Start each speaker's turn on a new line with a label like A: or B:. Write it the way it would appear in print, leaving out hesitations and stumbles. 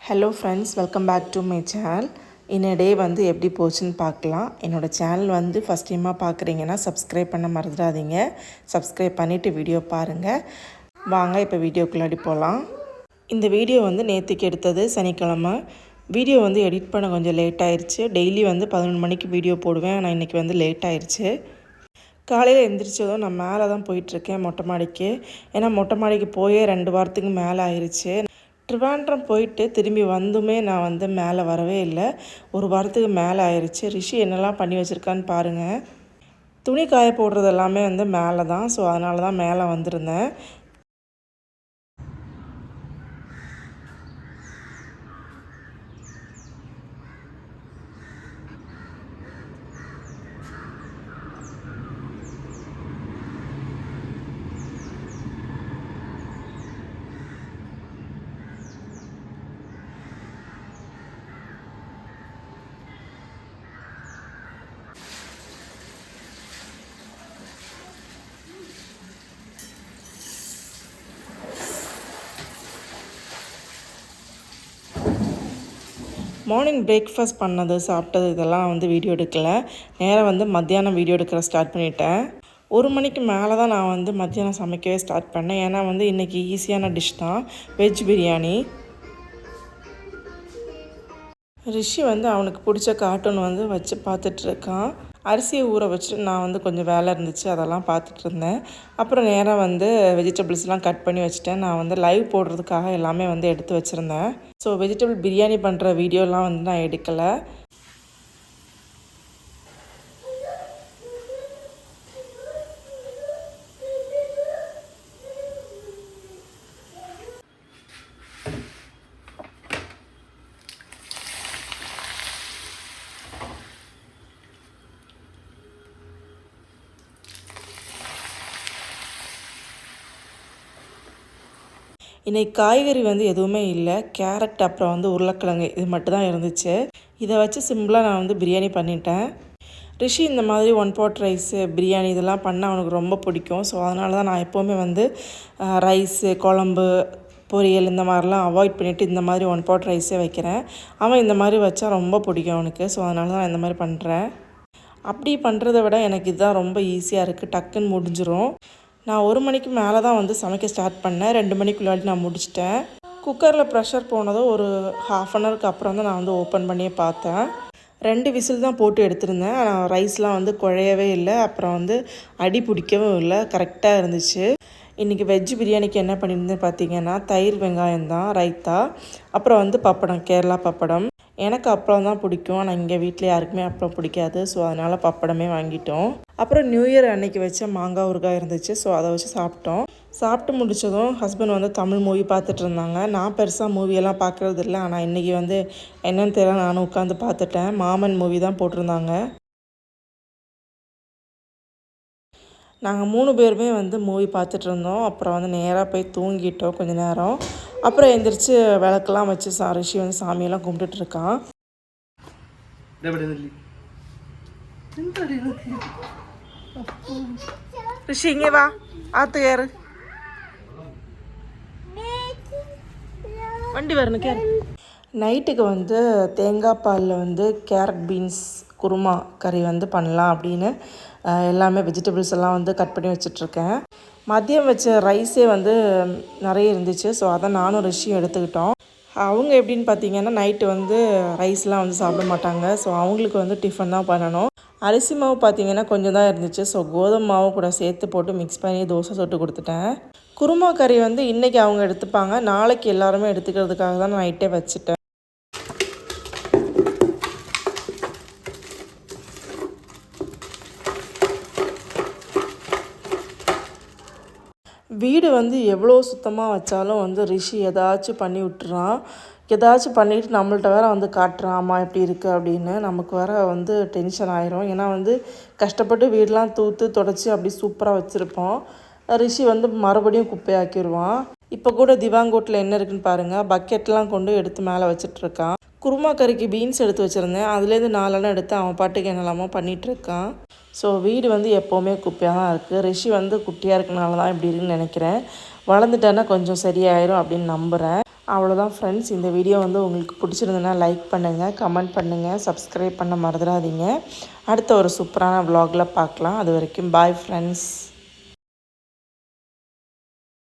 A: Hello friends, welcome back to my channel. இன்னைய day வந்து எப்படி போச்சுன்னு பார்க்கலாம். என்னோடய சேனல் வந்து ஃபஸ்ட் டைமாக பார்க்குறீங்கன்னா சப்ஸ்கிரைப் பண்ண மறந்துடாதீங்க. சப்ஸ்கிரைப் பண்ணிவிட்டு வீடியோ பாருங்கள். வாங்க இப்போ வீடியோக்குள்ளாடி போகலாம். இந்த வீடியோ வந்து நேற்றுக்கு எடுத்தது, சனிக்கிழமை. வீடியோ வந்து எடிட் பண்ண கொஞ்சம் லேட் ஆயிடுச்சு. டெய்லி வந்து 11 மணிக்கு வீடியோ போடுவேன், ஆனால் இன்றைக்கி வந்து லேட் ஆயிடுச்சு. காலையில் எழுந்திரிச்சதும் நான் மேலே தான் போயிட்டுருக்கேன், மொட்டை மாடிக்கு. ஏன்னா மொட்டை மாடிக்கு போயே 2 வாரத்துக்கு மேலே ஆயிடுச்சு. ட்ரிவாண்ட்ரம் போயிட்டு திரும்பி வந்துமே நான் வந்து மேலே வரவே இல்லை. 1 வாரத்துக்கு மேலே ஆயிடுச்சு. ரிஷி என்னெல்லாம் பண்ணி வச்சுருக்கான்னு பாருங்கள். துணி காய போடுறது எல்லாமே வந்து மேலே தான். ஸோ அதனால தான் மேலே வந்திருந்தேன். மார்னிங் பிரேக்ஃபாஸ்ட் பண்ணது, சாப்பிட்டது இதெல்லாம் வந்து வீடியோ எடுக்கலை. நேராக வந்து மத்தியானம் வீடியோ எடுக்கிற ஸ்டார்ட் பண்ணிட்டேன். 1 மணிக்கு மேலே தான் நான் வந்து மத்தியானம் சமைக்கவே ஸ்டார்ட் பண்ணேன். ஏன்னா வந்து இன்றைக்கி ஈஸியான டிஷ் தான், வெஜ் பிரியாணி. ரிஷி வந்து அவனுக்கு பிடிச்ச கார்ட்டூன் வந்து வச்சு பார்த்துட்ருக்கான். அரிசியை ஊற வச்சுட்டு நான் வந்து கொஞ்சம் வேலை இருந்துச்சு, அதெல்லாம் பார்த்துட்ருந்தேன். அப்புறம் நேராக வந்து வெஜிடபிள்ஸ்லாம் கட் பண்ணி வச்சுட்டேன். நான் வந்து லைவ் போடுறதுக்காக எல்லாமே வந்து எடுத்து வச்சுருந்தேன். ஸோ வெஜிடபிள் பிரியாணி பண்ணுற வீடியோலாம் வந்து நான் எடுக்கலை. இன்றைக்கி காய்கறி வந்து எதுவுமே இல்லை. கேரட் அப்புறம் வந்து உருளைக்கிழங்கு இது மட்டும் தான் இருந்துச்சு. இதை வச்சு சிம்பிளாக நான் வந்து பிரியாணி பண்ணிட்டேன். ரிஷி இந்த மாதிரி 1 pot ரைஸு, பிரியாணி இதெல்லாம் பண்ணால் அவனுக்கு ரொம்ப பிடிக்கும். ஸோ அதனால தான் நான் எப்போவுமே வந்து ரைஸு, குழம்பு, பொரியல் இந்த மாதிரிலாம் அவாய்ட் பண்ணிவிட்டு இந்த மாதிரி 1 pot ரைஸே வைக்கிறேன். அவன் இந்த மாதிரி வச்சா ரொம்ப பிடிக்கும் அவனுக்கு. ஸோ அதனால தான் நான் இந்த மாதிரி பண்ணுறேன். அப்படி பண்ணுறத விட எனக்கு இதுதான் ரொம்ப ஈஸியாக இருக்குது, டக்குன்னு முடிஞ்சிடும். நான் 1 மணிக்கு மேலே தான் வந்து சமைக்க ஸ்டார்ட் பண்ணேன். 2 மணிக்குள்ளாடி நான் முடிச்சிட்டேன். குக்கரில் ப்ரெஷர் போனதும் ஒரு 1/2 அன் ஹவருக்கு அப்புறம் தான் நான் வந்து ஓப்பன் பண்ணியே பார்த்தேன். 2 விசில் தான் போட்டு எடுத்திருந்தேன். ஆனால் ரைஸ்லாம் வந்து குழையவே இல்லை, அப்புறம் வந்து அடி பிடிக்கவும் இல்லை, கரெக்டாக இருந்துச்சு. இன்றைக்கி வெஜ் பிரியாணிக்கு என்ன பண்ணியிருந்தேன் பார்த்தீங்கன்னா, தயிர் வெங்காயம் தான், ரைத்தா, அப்புறம் வந்து பப்படம், கேரளா பப்படம். எனக்கு அப்பளம் தான் பிடிக்கும், ஆனால் இங்கே வீட்டில் யாருக்குமே அப்பளம் பிடிக்காது. ஸோ அதனால் பப்படமே வாங்கிட்டோம். அப்புறம் நியூ இயர் அன்னைக்கு வச்ச மாங்காய் ஊறுகாய் இருந்துச்சு. ஸோ அதை வச்சு சாப்பிட்டோம். சாப்பிட்டு முடித்ததும் ஹஸ்பண்ட் வந்து தமிழ் மூவி பார்த்துட்டு இருந்தாங்க. நான் பெருசாக மூவியெல்லாம் பார்க்குறது இல்லை, ஆனால் இன்றைக்கி வந்து என்னென்னு தெரியல, நானும் உட்காந்து பார்த்துட்டேன். மாமன் மூவி தான் போட்டிருந்தாங்க. நாங்கள் 3 பேருமே வந்து மூவி பார்த்துட்டு இருந்தோம். அப்புறம் வந்து நேராக போய் தூங்கிட்டோம் கொஞ்சம் நேரம். அப்புறம் எழுந்திரிச்சு விளக்கெல்லாம் வச்சு ரிஷி வந்து சாமியெல்லாம் கும்பிட்டுட்டு இருக்கான். ரிஷி இங்கே வா, ஆத்து ஏறு, வண்டி வரணும் கேரு. நைட்டுக்கு வந்து தேங்காய் பாலில் வந்து கேரட் பீன்ஸ் குருமா கறி வந்து பண்ணலாம் அப்படின்னு எல்லாமே வெஜிடபிள்ஸ் எல்லாம் வந்து கட் பண்ணி வச்சிட்ருக்கேன். மதியம் வச்ச ரைஸே வந்து நிறைய இருந்துச்சு. ஸோ அதை நானும் ரிஷியும் எடுத்துக்கிட்டோம். அவங்க எப்படின்னு பார்த்தீங்கன்னா, நைட்டு வந்து ரைஸ்லாம் வந்து சாப்பிட மாட்டாங்க. ஸோ அவங்களுக்கு வந்து டிஃபன் தான் பண்ணணும். அரிசி மாவு பார்த்தீங்கன்னா கொஞ்சம் தான் இருந்துச்சு. ஸோ கோதுமை மாவு கூட சேர்த்து போட்டு மிக்ஸ் பண்ணி தோசை சுட்டு கொடுத்துட்டேன். குருமா கறி வந்து இன்றைக்கி அவங்க எடுத்துப்பாங்க, நாளைக்கு எல்லாருமே எடுத்துக்கிறதுக்காக தான் நான் நைட்டே வச்சுட்டேன். வீடு வந்து எவ்வளோ சுத்தமாக வச்சாலும் வந்து ரிஷி ஏதாச்சும் பண்ணி விட்டுறான். ஏதாச்சும் பண்ணிவிட்டு நம்மள்ட்ட வேறு வந்து காட்டுறான், அம்மா எப்படி இருக்குது அப்படின்னு. நமக்கு வேறு வந்து டென்ஷன் ஆயிரும். ஏன்னா வந்து கஷ்டப்பட்டு வீடெலாம் தூத்து தொடச்சி அப்படி சூப்பராக வச்சுருப்போம். ரிஷி வந்து மறுபடியும் குப்பையாக்கிடுவான். இப்போ கூட திவாங்கோட்டில் என்ன இருக்குதுன்னு பாருங்கள், பக்கெட்லாம் கொண்டு எடுத்து மேலே வச்சிட்ருக்கான். குருமா கறிக்கு பீன்ஸ் எடுத்து வச்சுருந்தேன், அதுலேருந்து 4 எண்ணம் எடுத்து அவன் பாட்டுக்கு என்னெல்லாமோ பண்ணிகிட்ருக்கான். ஸோ வீடு வந்து எப்போவுமே குப்பையாக தான் இருக்குது. ரிஷி வந்து குட்டியாக இருக்கனால தான் இப்படி இருக்குன்னு நினைக்கிறேன். வளர்ந்துட்டானா கொஞ்சம் சரியாயிரும் அப்படின்னு நம்புகிறேன். அவ்வளோதான் ஃப்ரெண்ட்ஸ். இந்த வீடியோ வந்து உங்களுக்கு பிடிச்சிருந்ததுன்னா லைக் பண்ணுங்கள், கமெண்ட் பண்ணுங்கள், சப்ஸ்கிரைப் பண்ண மறந்துடாதீங்க. அடுத்த ஒரு சூப்பரான vlogல பார்க்கலாம். அது வரைக்கும் பாய் ஃப்ரெண்ட்ஸ்.